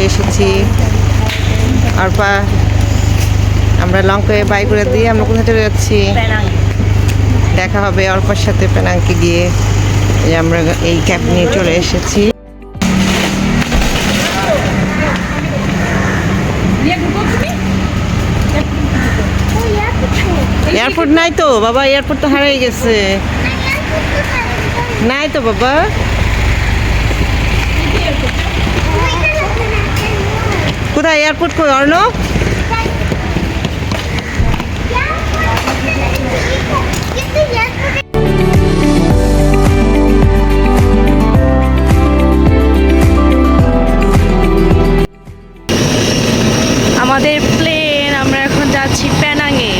চলে এসেছি। অর্পা আমরা লঙ্কায় বাই করে দিয়ে আমরা কোথায় চলে যাচ্ছি? দেখা হবে অর্পার সাথে পেনাংকে গিয়ে। আমরা এই ক্যাব নিয়ে চলে এসেছি। এয়ারপোর্ট নাই তো বাবা, এয়ারপোর্ট তো হারিয়ে গেছে। নাই তো বাবা, কোথায় এয়ারপোর্ট? কই অর্ণব? আমাদের প্লেন, আমরা এখন যাচ্ছি পেনাংয়ে।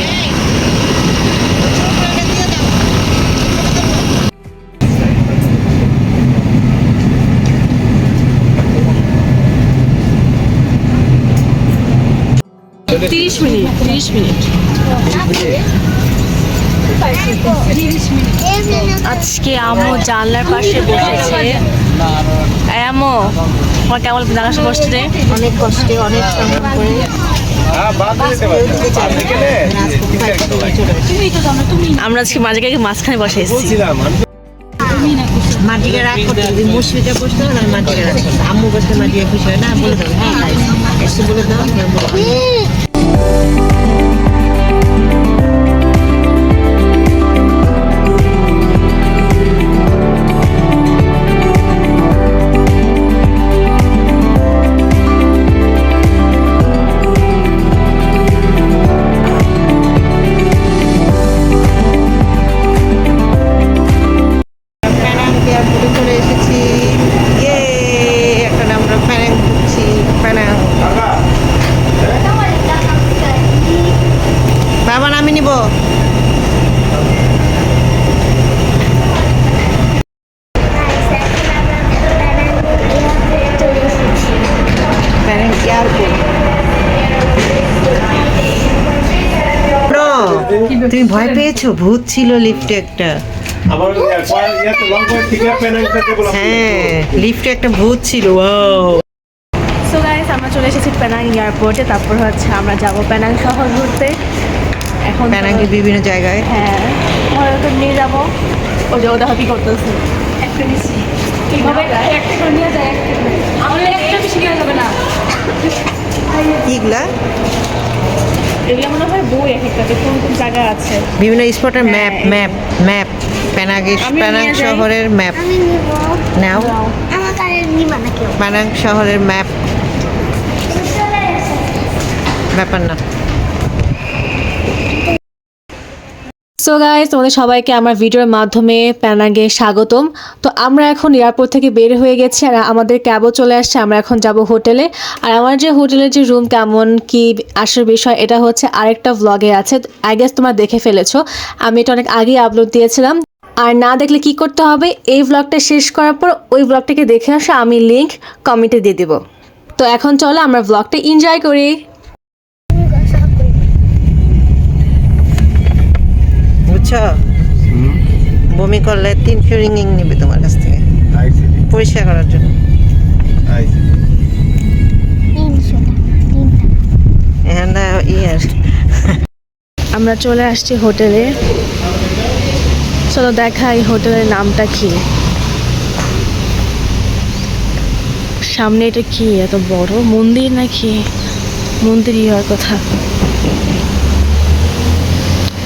তিরিশ মিনিট। আজকে আম্মু জানলার পাশে বসেছে। আম্মু তোমার কেমন জানলার বসছে? অনেক কষ্টে, অনেক সংগ্রাম করে আমরা আজকে মাঝখানে বসে এসেছি। মাটিকে রাগ করতে যদি মুশফিকা বসতে হবে, মাটিকে রাগ করতে। আম্মু বসতে মাটিকে খুশি হয় না, বলে দেবো হ্যাঁ এসে বলে দাও। বাবা আমি নিব। তুমি ভয় পেয়েছো? ভূত ছিল লিফটে একটা। হ্যাঁ লিফটে একটা ভূত ছিল। সো গাইস, আমরা চলে এসেছি পেনাং এয়ারপোর্টে। তারপর হচ্ছে আমরা যাব পেনাং শহর ঘুরতে। এখন পেনাংয়ের বিভিন্ন জায়গায়। হ্যাঁ, হয়তো নিয়ে যাবো। ও যে ওটা কি করতেছে একটা নিচ্ছি কীভাবে একটা করে নিয়ে যায়। আমাদের একটা বেশি নেওয়া যাবে না। কিগুলা? এগুলো মনে হয় বই এক একটাতে কোন কোন জায়গা আছে, বিভিন্ন স্পটের ম্যাপ। ম্যাপ পেনাং শহরের ম্যাপ নাও। পেনাং শহরের ম্যাপ ব্যাপার না। সো গাইস, তোমাদের সবাইকে আমার ভিডিওর মাধ্যমে পেনাংয়ে স্বাগতম। তো আমরা এখন এয়ারপোর্ট থেকে বের হয়ে গেছি আর আমাদের ক্যাবও চলে আসছে। আমরা এখন যাব হোটেলে। আর আমার যে হোটেলের যে রুম কেমন কি আসার বিষয়, এটা হচ্ছে আরেকটা ব্লগে আছে। আই গেস তোমরা দেখে ফেলেছো, আমি এটা অনেক আগেই আপলোড দিয়েছিলাম। আর না দেখলে কি করতে হবে, এই ব্লগটা শেষ করার পর ওই ব্লগটাকে দেখে আসো, আমি লিঙ্ক কমেন্টে দিয়ে দিব। তো এখন চলো আমরা ব্লগটা এনজয় করি। বুঝছো, বমি করলে 300 রিঙ্গিং নেবে তোমার কাছ থেকে পরিষ্কার করার জন্য। আমরা চলে আসছি হোটেলে। চলো দেখাই হোটেলের নামটা কি। সামনে এটা কি এত বড় মন্দির নাকি? মন্দিরই হওয়ার কথা।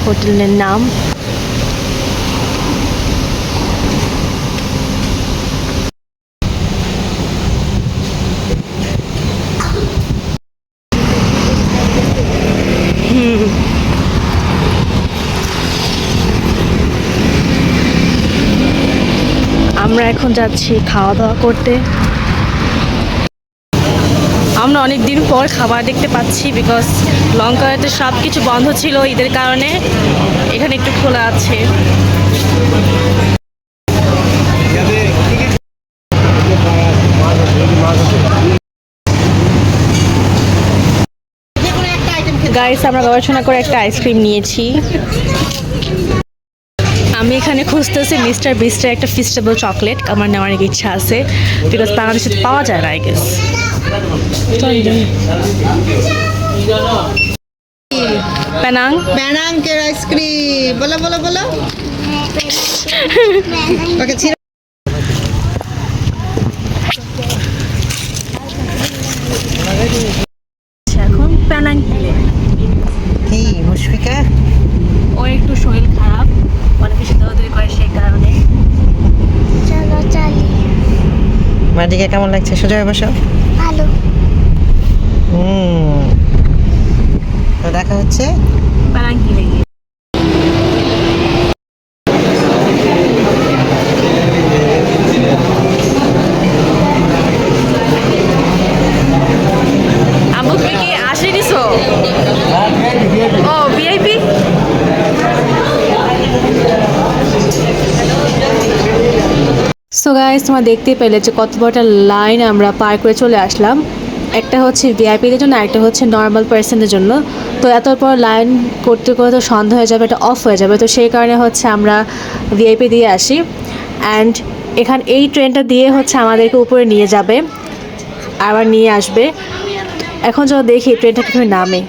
হোটেলের নাম আমরা এখন যাচ্ছি খাওয়া দাওয়া করতে। আমরা অনেক দিন পর খাবার দেখতে পাচ্ছি, বিকজ লঙ্কাতে সব কিছু বন্ধ ছিল ঈদের কারণে। এখানে একটু খোলা আছে। গাইস, আমরা গবেষণা করে একটা আইসক্রিম নিয়েছি। আমি এখানে খুঁজতেছি মিস্টার বিস্টের একটা ফিস্টেবল চকলেট। আমার নেওয়ার অনেক ইচ্ছা আছে, বিকজ বাংলাদেশে পাওয়া যায় না আই গেস। পেনাং প্যানাঙ্কের আইসক্রিম, বলো বলো বলো। ওকে ছিল। এখন পেনাং হিলে। কি মুশফিকা? ও একটু শরীর খারাপ, অনেক বেশি দৌড়দৌড়ি করে সেই কারণে। চলো চলি। মাটিকে কেমন লাগছে? সোজা হয়ে বসো। ভালো। তো দেখা হচ্ছে পেনাং হিলে গিয়ে। আম্মু তুমি কি আসে নিছো? ও ভিআইপি। সো গাইস, তোমরা দেখতে পেলে যে কত বড় একটা লাইন আমরা পার করে চলে আসলাম। একটা হচ্ছে ভিআইপিদের জন্য, একটা হচ্ছে নর্মাল পার্সনদের জন্য। তো এত বড় লাইন করতে করতে সন্ধ্যা হয়ে যাবে, এটা অফ হয়ে যাবে। তো সেই কারণে হচ্ছে আমরা ভিআইপি দিয়ে আসি। অ্যান্ড এই ট্রেনটা দিয়ে হচ্ছে আমাদেরকে উপরে নিয়ে যাবে, আবার নিয়ে আসবে। এখন যখন দেখি ট্রেনটা কীভাবে নামে।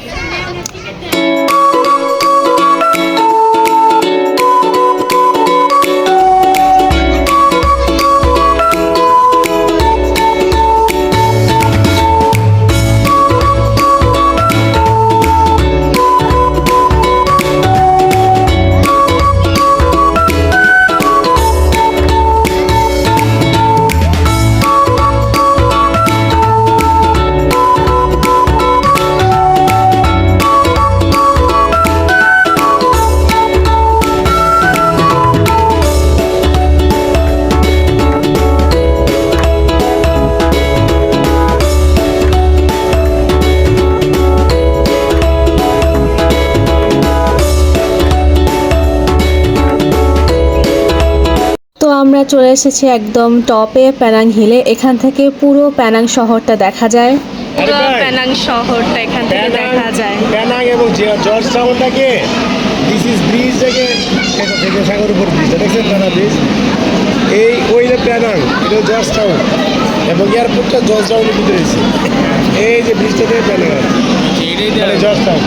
তো আমরা চলে এসেছি একদম টপে, পেনাং হিলে। এখান থেকে পুরো পেনাং শহরটা দেখা যায়। পুরো পেনাং শহরটা এখান থেকে দেখা যায়। পেনাং এবং জর্জ টাউনটাকে দিস ইজ ব্রিজ থেকে সাগর উপর ব্রিজটা দেখছেন, পেনাং ব্রিজ। ওই যে পেনাং, এটা জর্জ টাউন এবং এয়ারপোর্টটা জর্জ টাউনের ভিতরে রয়েছে। এই যে ব্রিজটা থেকে পেনাং মানে জর্জ টাউন।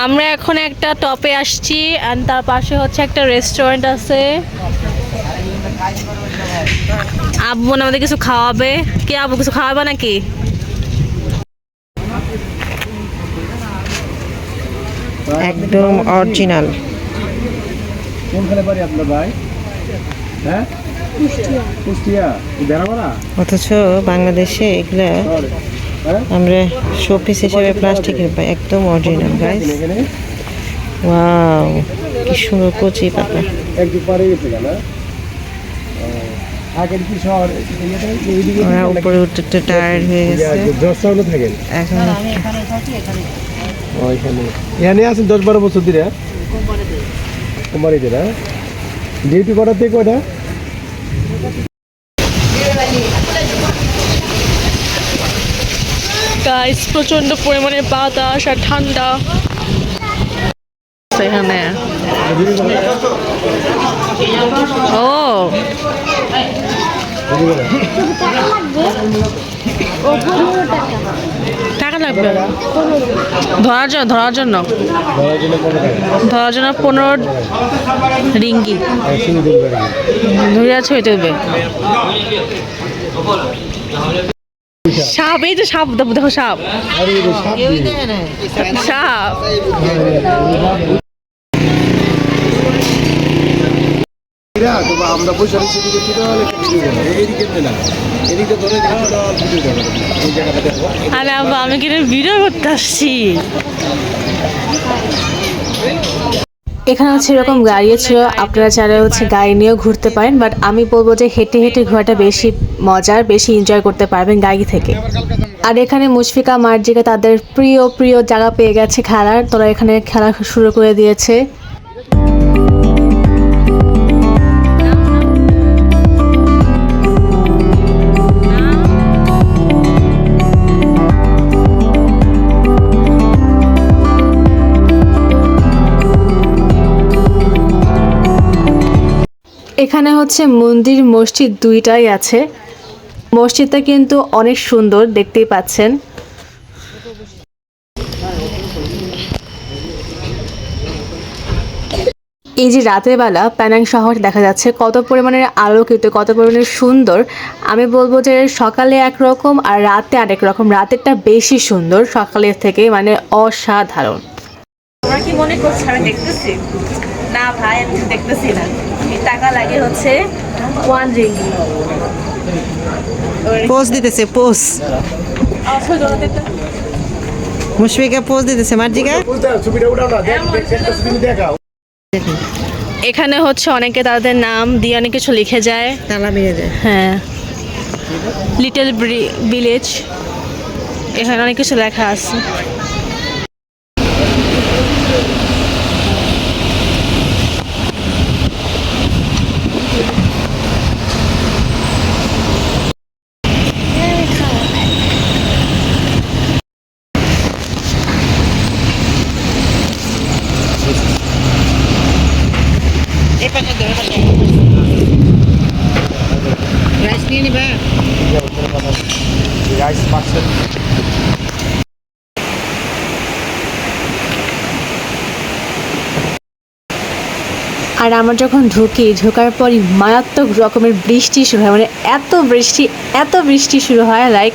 আমরা এখন একটা টপে আসছি, আর তার পাশে হচ্ছে একটা রেস্টুরেন্ট আছে। আব্বু আমাদের কিছু খাওয়াবে। কি আব্বু কিছু খাওয়াবে নাকি? একদম অরিজিনাল। কোনখানে বাড়ি আপনার ভাই? হ্যাঁ, কুষ্টিয়া। বেড়াবড়া। অথচ বাংলাদেশে এগুলা আমরা শোপিস হিসেবে প্লাস্টিকের পাই, একদম অরিজিনাল গাইস। ওয়াও, কি সুন্দর কচি পাতা। একটু পরে গেছে না? আগের কি শহর ওরা উপরে উঠতে টায়ার্ড হয়ে গেছে দশটাউনে থাকেন এখন। এখানে আছেন 10-12 বছর ধরে কোম্পানিতে না? ডিউটি করার থেকে কয়টা? গাইস, প্রচন্ড পরিমাণে বাতাস আর ঠান্ডা এখানে। ও টাকা লাগবে ধরার জন্য 15 রিঙ্গি ধরে আছে হইতে হবে। সাপ, এই যে সাপ, দেখো সাপ সাপ। আমরা পয়সা আরে আব্বা, আমি কিন্তু ভিডিও করতে আসছি। এখানে হচ্ছে এরকম গাড়িও ছিল, আপনারা চাইলে হচ্ছে গাড়ি নিয়েও ঘুরতে পারেন, বাট আমি বলবো যে হেঁটে হেঁটে ঘোরাটা বেশি মজার, বেশি এনজয় করতে পারবেন গাড়ি থেকে। আর এখানে মুশফিকা মার্জিকা তাদের প্রিয় প্রিয় জায়গা পেয়ে গেছে খেলার, তোরা এখানে খেলা শুরু করে দিয়েছে। এখানে হচ্ছে মন্দির মসজিদ দুইটাই আছে। মসজিদটা কিন্তু অনেক সুন্দর, দেখতেই পাচ্ছেন। এই যে রাতের বেলা প্যানাং শহর দেখা যাচ্ছে কত পরিমাণে আলোকিত, কত পরিমাণে সুন্দর। আমি বলবো যে সকালে একরকম আর রাতে আরেক রকম, রাতেরটা বেশি সুন্দর সকালের থেকে, মানে অসাধারণ। আমরা কি মনে করছি আমি দেখতেছি না ভাই, আমি দেখতেছি না। এই টাকা লাগে হচ্ছে 1 রিঙ্গি। পোজ দিতেছে, পোজ। মুশফিকা পোজ দিতেছে, মার্জিকা। ছবিটা উঠাও না, ছবি দেখাও। এখানে হচ্ছে অনেকে তাদের নাম দিয়ে অনেক কিছু লিখে যায়। তালা ভেঙে যায়। হ্যাঁ, লিটল ভিলেজ, এখানে অনেক কিছু লেখা আছে। রাইস নিয়ে নিবা। Rice parcel. আর আমরা যখন ঢোকার পরই মারাত্মক রকমের বৃষ্টি শুরু হয়, মানে এত বৃষ্টি শুরু হয়, লাইক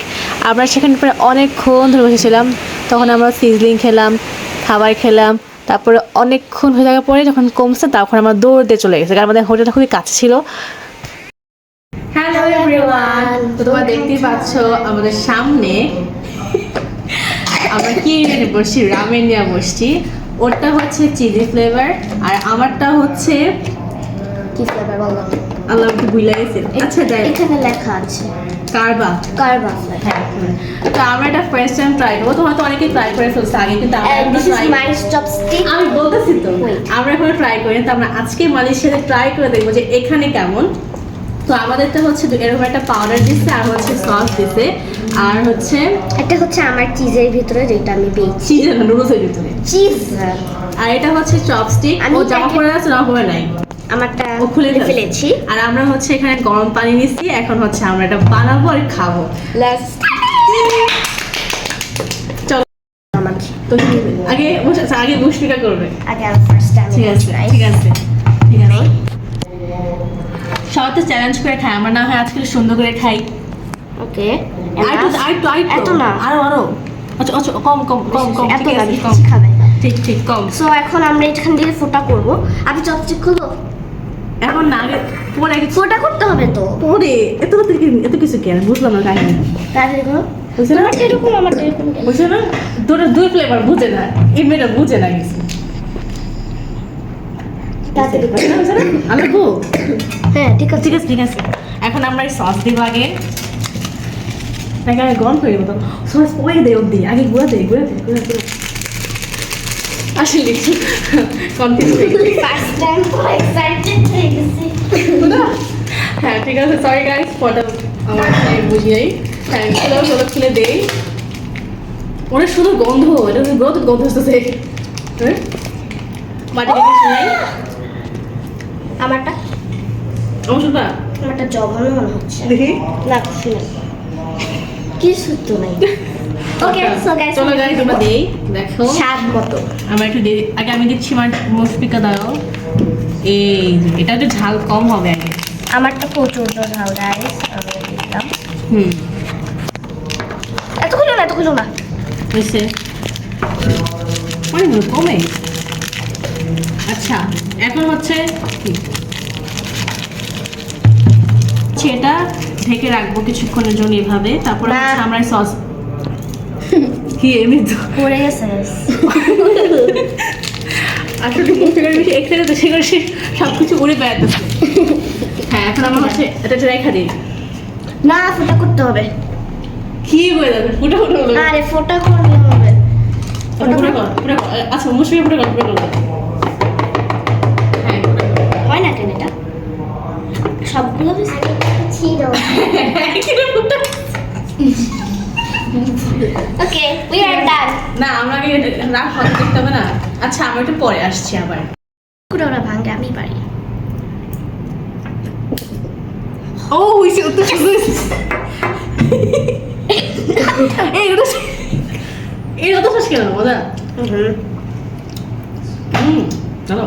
আমরা সেখানে প্রায় অনেকক্ষণ ধরে বসেছিলাম। তখন আমরা সিজলিং খেলাম, খাবার খেলাম, তারপরে অনেকক্ষণ হয়ে যাওয়ার পরে যখন কমছে তখন আমরা দৌড় দিয়ে চলে গেছি, কারণ আমাদের হোটেলটা খুবই কাছে ছিল। হ্যালো এভরিওয়ান, তো তোমরা দেখতেই পাচ্ছ আমাদের সামনে আমরা কি নিয়ে বসছি, রামেন নিয়ে বসছি। ওরটা হচ্ছে চিলি ফ্লেভার আর আমারটা হচ্ছে কি ফ্লেভার বলো? আল্লাহ তো ভুলে গেছি। আচ্ছা যাই, এখানে লেখা আছে কারবা। কারবা ফ্লেভার। হ্যাঁ, তো আমরা এটা ফার্স্ট টাইম ট্রাই করবো। তোমরা তো অনেকেই ট্রাই করে ফেলছে আগে, কিন্তু আমরা And এখনো this is try- my chopstick. আমি বলতেছি তো, Wait. আমরা এখনো ট্রাই করিনি, তো আমরা আজকে মালয়েশিয়াতে ট্রাই করে দেখবো যে এখানে কেমন। তো আমাদেরটা হচ্ছে এরকম একটা পাউডার দিচ্ছে, আর হচ্ছে সস দিচ্ছে, আর হচ্ছে এটা হচ্ছে আমার চিজের ভিতরে যেটা আমি পেয়েছি। চিজ নুডলসের ভিতরে, চিজ। আর এটা হচ্ছে চপস্টিক। আমি ও জামা এটাকে- পরে আছে, জামা পরে নাই, আমারটা ও খুলে ফেলেছি। আর আমরা হচ্ছে এখানে গরম পানি নিচ্ছি, এখন হচ্ছে আমরা এটা বানাবো আর খাবো। Let's চলো আমাকে তো আগে মুশফিকা করবে। আগে আমি ফার্স্ট টাইম ঠিক আছে, ঠিক আছে, ঠিক আছে। সবাই তো চ্যালেঞ্জ করে খাই, আমরা না হয় আজকে সুন্দর করে খাই। ওকে। এত না, আরো আচ্ছা আচ্ছা, কম কম কম কম, এত ঠিক না, আছে, বেশি কম, খাবে না। ঠিক ঠিক, কম। সো এখন আমরা এখান দিয়ে ফোটা করব। আমি চপস্টিক খুলবো? এখন না, আগে পরে ফোটা করতে হবে তো। পরে এত কিছু কেন বুঝলাম না কাহিনী, তাড়াতাড়ি করো। বুঝছে না, আমারটা এরকম, আমারটা এরকম। বুঝছে না, দুই ফ্লেভার বুঝে না, এই মেয়েটা বুঝে না কিছু। তাড়াতাড়ি করো। বুঝছে না, আমি হ্যাঁ, ঠিক আছে। ঠিক আছে, ঠিক আছে। এখন আমরা এই সস দিব আগে, নাকি আগে গরম করে দেবো? তো সস পরে দেয় অব্দি, আগে গুঁড়া দেয়। আসলে কনফিউজ হয়ে গেছি। ফার্স্ট টাইম তো এক্সাইটেড হয়ে গেছি। হ্যাঁ ঠিক আছে, সরি গাইস, ফটো আমার বুঝিয়ে হ্যাঁ খুলে দেই। অনেক সুন্দর গন্ধ, এটা গন্ধ আসতেছে। মাটি কেটে শুনাই আমারটা আমার শুনবা, আমারটা জঘন্য মনে হচ্ছে। দেখি। না, শুনে কিছু তো নাই। ওকে, সো গাইস, চলো গাইস তোমরা দেই, দেখো স্বাদ মতো। আমরা একটু দিই আগে, আমি দিচ্ছি আমার মুশফিকা দাও। এই যে, এটা একটু ঝাল কম হবে আগে। আমারটা প্রচুর ঝাল গাইস, আমি দিলাম। এতগুলো না। হয়েছে অনেক কমে। আচ্ছা এখন হচ্ছে এটা ঢেকে রাখবো কিছুক্ষণের জন্য এভাবে, তারপরে না। হচ্ছে আমরা সস কি এমনি তো পড়ে গেছে guys। আসলে মুখের বেশি এক্সাইটেড তো সেখানে সে সব কিছু উড়ে বেড়াতেছে। হ্যাঁ এখন আমার হচ্ছে এটা রেখা দিই। না ফোটা করতে হবে। কি হয়ে যাবে ফুটা ফুটা হলো। আরে ফোটা করলে হবে। ফুটা ফুটা কর ফুটা কর। আচ্ছা মুশকিল ফুটা কর ফুটা কর। হ্যাঁ ফুটা কর। হয় না কেন এটা? সবগুলো ছিল। ওকে উই আর ডান। না আমরা আগে রাগ হতে দেখতে হবে না। আচ্ছা আমরা একটু পরে আসছি আবার। কুড়োরা ভাঙে আমি পারি। ও হইছে তো সুন্দর হইছে। এই তো শেষ কেন মজা। চলো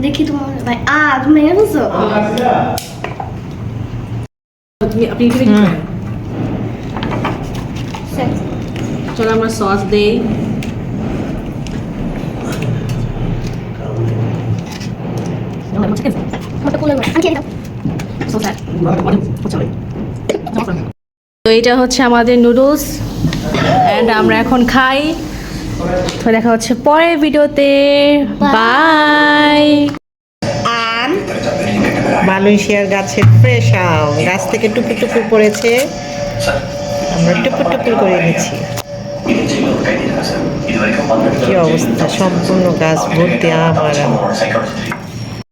দেখি তোমার ভাই তুমি মেরে বলছো? আপনি কি চলো আমরা সস দেই। ফোটা করলে আমি খেয়ে দাও। তো এইটা হচ্ছে আমাদের নুডলস এন্ড আমরা এখন খাই। তো দেখা হচ্ছে পরের ভিডিওতে। বাই। মালয়েশিয়ার গাছের ফ্রেশ আম, গাছ থেকে টুকু টুকু পড়েছে, আমরা টুকু টুকু করে নিচ্ছি। কি অবস্থা, সম্পূর্ণ গাছ ভর্তি আম আর আম।